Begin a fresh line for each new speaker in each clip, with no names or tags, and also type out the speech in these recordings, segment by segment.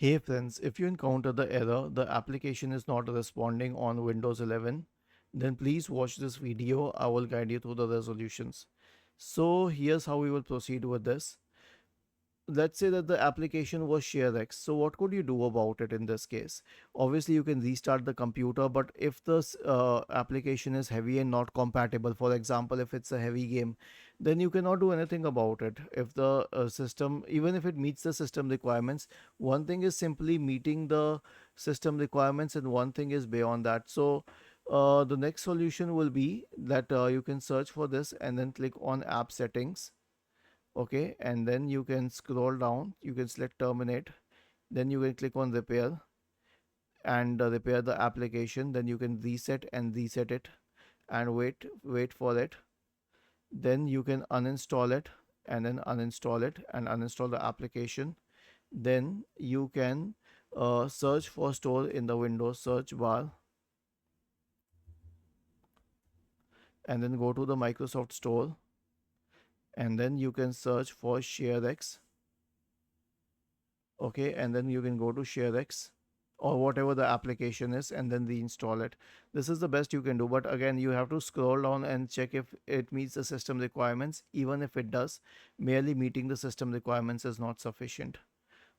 Hey friends, if you encounter the error, the application is not responding on Windows 11, then please watch this video. I will guide you through the resolutions. So here's how we will proceed with this. Let's say that the application was ShareX. So what could you do about it in this case? Obviously, you can restart the computer, but if the application is heavy and not compatible, for example, if it's a heavy game, then you cannot do anything about it. If the system, even if it meets the system requirements, one thing is simply meeting the system requirements, and one thing is beyond that. So the next solution will be that you can search for this and then click on app settings. Okay, and then you can scroll down, you can select terminate, then you can click on repair and repair the application. Then you can reset it and wait for it. Then you can uninstall it and then uninstall it and uninstall the application. Then you can search for store in the Windows search bar and then go to the Microsoft Store, and then you can search for ShareX. Okay, and then you can go to ShareX or whatever the application is and then reinstall it. This is the best you can do, but again you have to scroll down and check if it meets the system requirements. Even if it does, merely meeting the system requirements is not sufficient.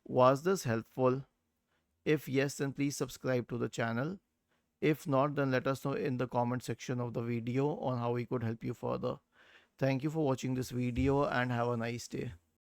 Was this helpful? If yes, then please subscribe to the channel. If not, then let us know in the comment section of the video on how we could help you further. Thank you for watching this video and have a nice day.